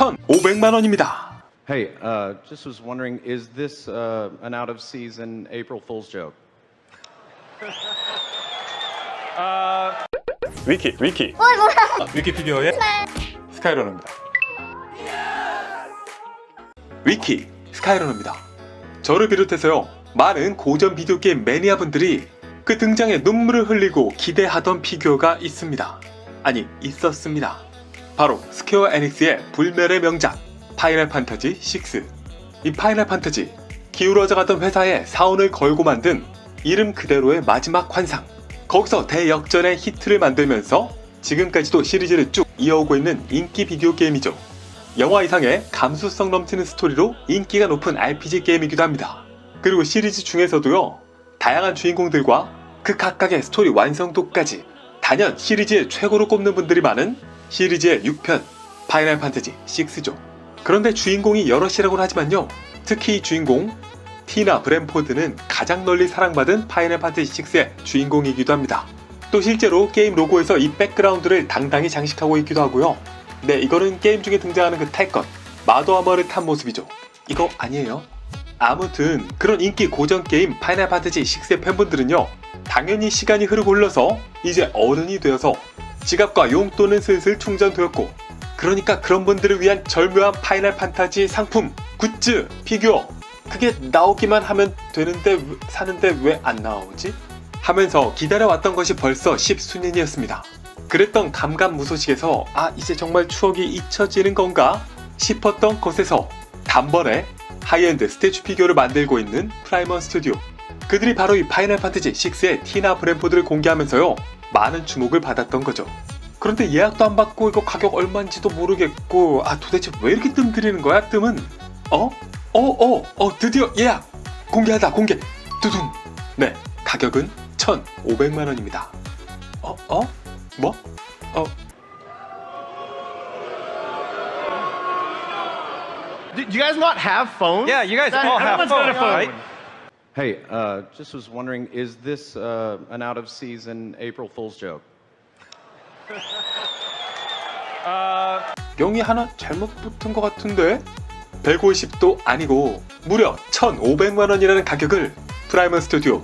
1,500만원입니다. Hey, just was wondering, is this an out-of-season April Fool's joke? 위키 위키피디어의 스카이러너입니다. 위키 스카이러너입니다. 저를 비롯해서요, 많은 고전 비디오 게임 매니아분들이 그 등장에 눈물을 흘리고 기대하던 피규어가 있습니다. 아니, 있었습니다. 바로 스퀘어 에닉스의 불멸의 명작 파이널 판타지 6. 이 파이널 판타지, 기울어져 가던 회사에 사원을 걸고 만든 이름 그대로의 마지막 환상. 거기서 대역전의 히트를 만들면서 지금까지도 시리즈를 쭉 이어오고 있는 인기 비디오 게임이죠. 영화 이상의 감수성 넘치는 스토리로 인기가 높은 RPG 게임이기도 합니다. 그리고 시리즈 중에서도요, 다양한 주인공들과 그 각각의 스토리 완성도까지 단연 시리즈의 최고로 꼽는 분들이 많은 시리즈의 6편 파이널 판타지 6죠. 그런데 주인공이 여럿이라고는 하지만요, 특히 이 주인공 티나 브랜포드는 가장 널리 사랑받은 파이널 판타지 6의 주인공이기도 합니다. 또 실제로 게임 로고에서 이 백그라운드를 당당히 장식하고 있기도 하고요. 네, 이거는 게임 중에 등장하는 그 탈것, 마도아머를 탄 모습이죠. 이거 아니에요? 아무튼 그런 인기 고전 게임 파이널 판타지 6의 팬분들은요, 당연히 시간이 흐르고 흘러서 이제 어른이 되어서 지갑과 용돈은 슬슬 충전되었고, 그러니까 그런 분들을 위한 절묘한 파이널 판타지 상품, 굿즈, 피규어, 그게 나오기만 하면 되는데 사는데 왜 안 나오지? 하면서 기다려왔던 것이 벌써 10수년이었습니다. 그랬던 감감무소식에서 이제 정말 추억이 잊혀지는 건가 싶었던 것에서 단번에 하이엔드 스태츄 피규어를 만들고 있는 프라이먼 스튜디오, 그들이 바로 이 파이널 판타지 6의 티나 브랜포드를 공개하면서요, 많은 주목을 받았던 거죠. 그런데 예약도 안 받고 이거 가격 얼마인지도 모르겠고, 도대체 왜 이렇게 뜸들이는 거야, 뜸은? 드디어 예약! 공개하다, 공개! 두둥! 네, 가격은 1,500만원입니다. 뭐? Do you guys not have phones? Yeah, you guys all have Everyone's got a phones, phone. right? Hey, just was wondering, is this an out-of-season April Fool's joke? 영이 하나 잘못 붙은 것 같은데? 150도 아니고 무려 1,500만원이라는 가격을 프라이먼 스튜디오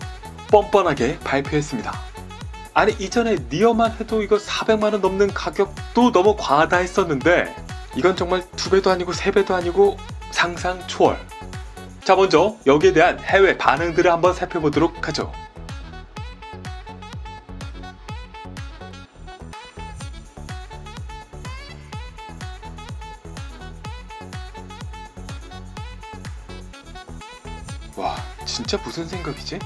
뻔뻔하게 발표했습니다. 아니, 이전에 니어만 해도 이거 400만원 넘는 가격도 너무 과하다 했었는데, 이건 정말 2배도 아니고 3배도 아니고 상상 초월. 자, 먼저 여기에 대한 해외 반응들을 한번 살펴보도록 하죠. 와, 진짜 무슨 생각이지?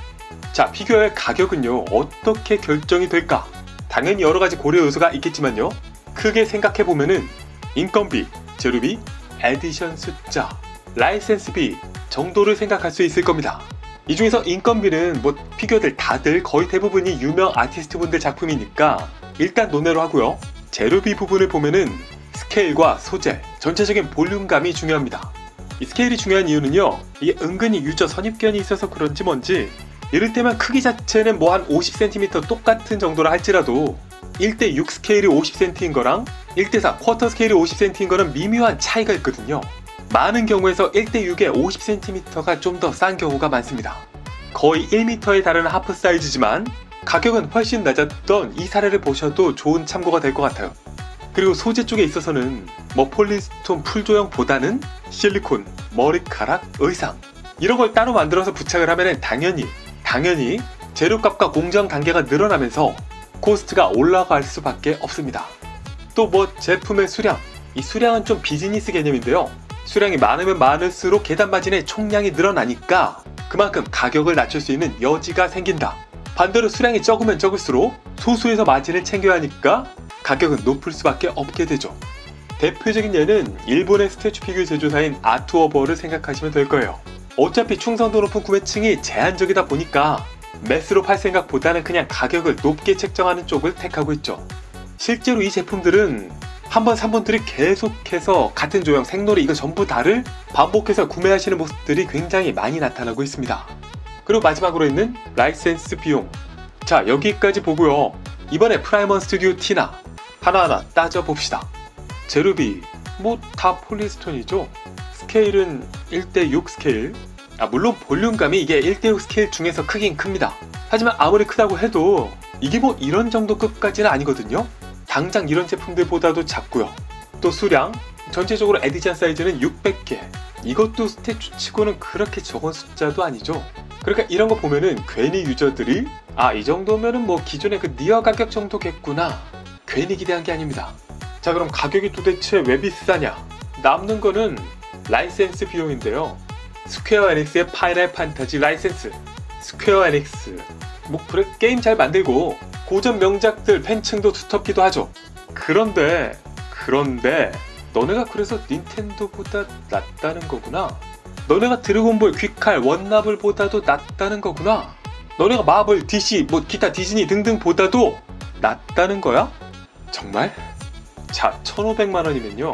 자, 피규어의 가격은요, 어떻게 결정이 될까? 당연히 여러가지 고려 요소가 있겠지만요, 크게 생각해보면은 인건비, 재료비, 에디션 숫자, 라이센스비 정도를 생각할 수 있을 겁니다. 이 중에서 인건비는 피규어들 다들 거의 대부분이 유명 아티스트 분들 작품이니까 일단 논외로 하고요. 재료비 부분을 보면은 스케일과 소재, 전체적인 볼륨감이 중요합니다. 이 스케일이 중요한 이유는요, 이게 은근히 유저 선입견이 있어서 그런지 뭔지, 이를테면 크기 자체는 한 50cm 똑같은 정도라 할지라도 1:6 스케일이 50cm인 거랑 1:4 쿼터 스케일이 50cm인 거는 미묘한 차이가 있거든요. 많은 경우에서 1:6의 50cm가 좀 더 싼 경우가 많습니다. 거의 1m에 달하는 하프 사이즈지만 가격은 훨씬 낮았던 이 사례를 보셔도 좋은 참고가 될 것 같아요. 그리고 소재 쪽에 있어서는 폴리스톤 풀조형보다는 실리콘, 머리카락, 의상 이런 걸 따로 만들어서 부착을 하면 당연히 재료값과 공정 단계가 늘어나면서 코스트가 올라갈 수밖에 없습니다. 또 제품의 수량, 이 수량은 좀 비즈니스 개념인데요. 수량이 많으면 많을수록 계단 마진의 총량이 늘어나니까 그만큼 가격을 낮출 수 있는 여지가 생긴다. 반대로 수량이 적으면 적을수록 소수에서 마진을 챙겨야 하니까 가격은 높을 수밖에 없게 되죠. 대표적인 예는 일본의 스태츄 피규어 제조사인 아트워버를 생각하시면 될 거예요. 어차피 충성도 높은 구매층이 제한적이다 보니까 매스로 팔 생각보다는 그냥 가격을 높게 책정하는 쪽을 택하고 있죠. 실제로 이 제품들은 한번 산 분들이 계속해서 같은 조형, 생놀이 이거 전부 다를 반복해서 구매하시는 모습들이 굉장히 많이 나타나고 있습니다. 그리고 마지막으로 있는 라이센스 비용. 자, 여기까지 보고요. 이번에 프라이먼 스튜디오 티나 하나하나 따져봅시다. 재료비, 뭐 다 폴리스톤이죠. 스케일은 1:6 스케일. 물론 볼륨감이 이게 1:6 스케일 중에서 크긴 큽니다. 하지만 아무리 크다고 해도 이게 뭐 이런 정도 급까지는 아니거든요. 당장 이런 제품들보다도 작고요. 또 수량, 전체적으로 에디션 사이즈는 600개. 이것도 스태츄 치고는 그렇게 적은 숫자도 아니죠. 그러니까 이런 거 보면은 괜히 유저들이 이 정도면은 뭐 기존의 그 니어 가격 정도겠구나, 괜히 기대한 게 아닙니다. 자, 그럼 가격이 도대체 왜 비싸냐? 남는 거는 라이센스 비용인데요. 스퀘어 에닉스의 파이널 판타지 라이센스. 스퀘어 에닉스 뭐 그래, 게임 잘 만들고 고전 명작들 팬층도 두텁기도 하죠. 그런데 너네가 그래서 닌텐도보다 낫다는 거구나. 너네가 드래곤볼 귀칼 원나블보다도 낫다는 거구나. 너네가 마블, DC, 뭐 기타 디즈니 등등보다도 낫다는 거야? 정말? 자, 1,500만 원이면요,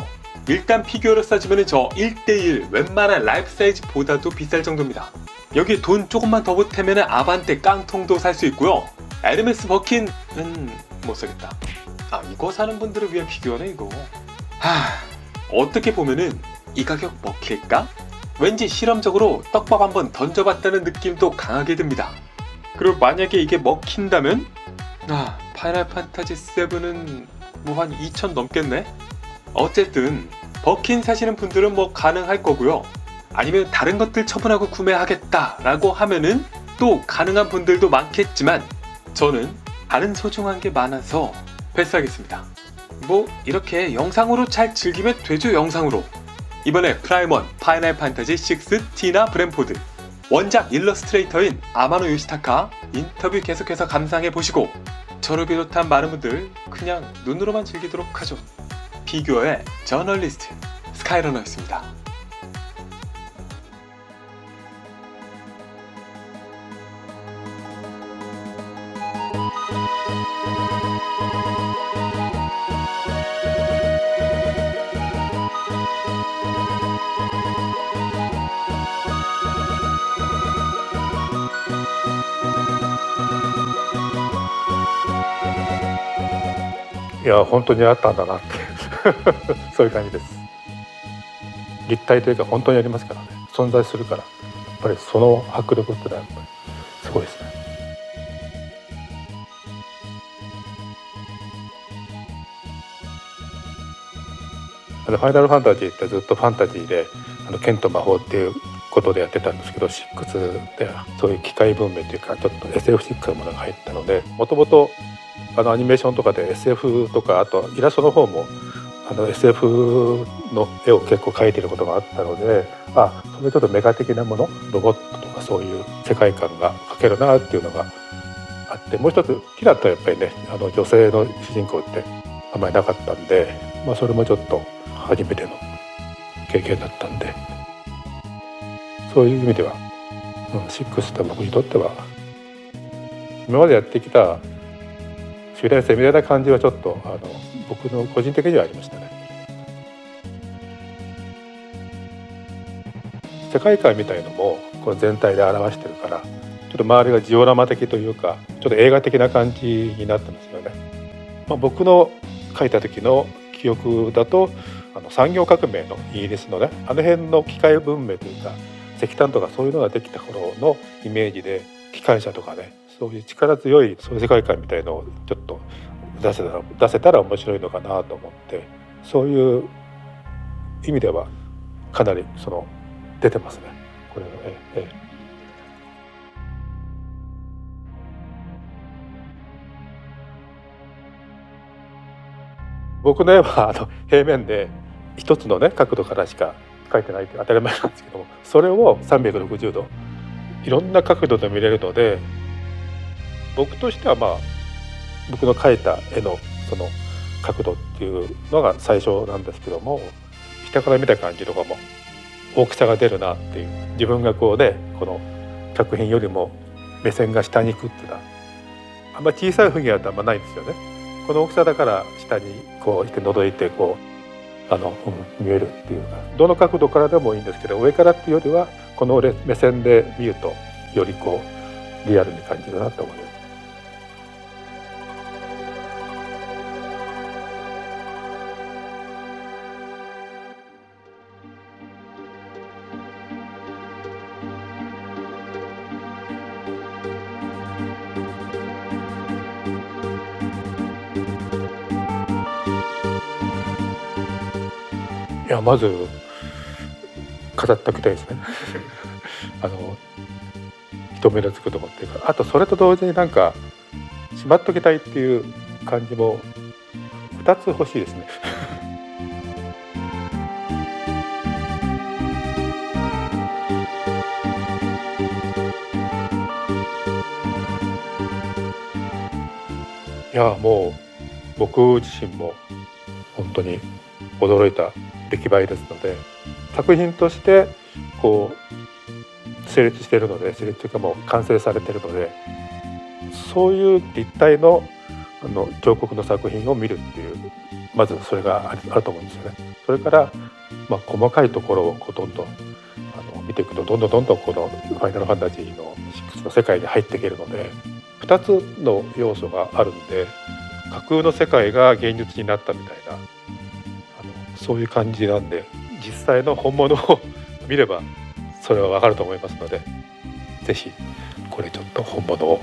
일단 피규어로 따지면 저 1:1 웬만한 라이프 사이즈보다도 비쌀 정도입니다. 여기에 돈 조금만 더 보태면 아반떼 깡통도 살 수 있고요. 에르메스 버킨은 못 사겠다. 이거 사는 분들을 위한 피규어네 이거. 어떻게 보면은 이 가격 먹힐까? 왠지 실험적으로 떡밥 한번 던져봤다는 느낌도 강하게 듭니다. 그리고 만약에 이게 먹힌다면 파이널 판타지 7은 뭐 한 2,000 넘겠네? 어쨌든 버킨 사시는 분들은 뭐 가능할 거고요. 아니면 다른 것들 처분하고 구매하겠다라고 하면은 또 가능한 분들도 많겠지만, 저는 다른 소중한 게 많아서 패스하겠습니다. 뭐 이렇게 영상으로 잘 즐기면 되죠. 영상으로. 이번에 프라이먼 파이널 판타지 6 티나 브랜포드, 원작 일러스트레이터인 아마노 요시타카 인터뷰 계속해서 감상해 보시고, 저를 비롯한 많은 분들 그냥 눈으로만 즐기도록 하죠. 피규어의 저널리스트 스카이러너였습니다.本当にあったんだなってそういう感じです。立体というか本当にありますからね、存在するから、やっぱりその迫力ってのはやっぱりすごいですね。ファイナルファンタジーってずっとファンタジーで剣と魔法っていうことでやってたんですけど、6ではそういう機械文明というかちょっと SF チックなものが入ったので、もともとアニメーションとかで SF とか、あとイラストの方もSF の絵を結構描いてることがあったので、そういうちょっとメカ的なもの、ロボットとかそういう世界観が描けるなっていうのがあって、もう一つキラとやっぱりね、女性の主人公ってあんまりなかったんで、それもちょっと初めての経験だったんで、そういう意味では、6って僕にとっては今までやってきた集大成みたいな感じはちょっと僕の個人的にはありましたね。世界観みたいのもこう全体で表してるから、ちょっと周りがジオラマ的というか、ちょっと映画的な感じになってますよね。僕の書いた時の記憶だと、産業革命のイギリスのね、あの辺の機械文明というか石炭とかそういうのができた頃のイメージで、機械車とかね、そういう力強いそういう世界観みたいのをちょっと出せたら面白いのかなと思って、そういう意味ではかなり出てますね、これはね。僕の絵は平面で一つのね角度からしか描いてないって当たり前なんですけども、それを360度いろんな角度で見れるので、僕としては僕の描いた絵のその角度っていうのが最初なんですけども、下から見た感じとかも大きさが出るなっていう、自分がこうね、この作品よりも目線が下に行くっていうのはあんま小さい雰囲気だとあんまないんですよね。この大きさだから下にこういて覗いてこう見えるっていうか、どの角度からでもいいんですけど、上からっていうよりはこの目線で見るとよりこうリアルに感じるなと思います。やまず飾っておきたいですね人目のつくとこっていうか、あとそれと同時になんかしまっときたいっていう感じも2つ欲しいですねいやもう僕自身も本当に驚いた出来栄えですので、作品としてこう成立しているので、成立というかもう完成されているので、そういう立体の彫刻の作品を見るっていう、まずそれがあると思うんですよね。それから、細かいところをどんどん見ていくとどんどんこのファイナルファンタジーの6の世界に入っていけるので、2つの要素があるんで、架空の世界が現実になったみたいなそういう感じなんで、実際の本物を見ればそれはわかると思いますので、ぜひこれちょっと本物を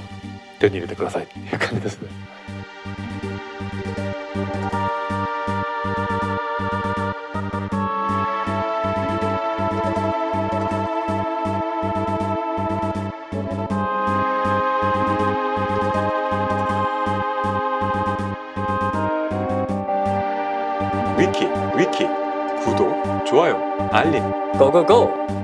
手に入れてくださいっていう感じですね。위키, 구독, 좋아요, 알림. 고고고!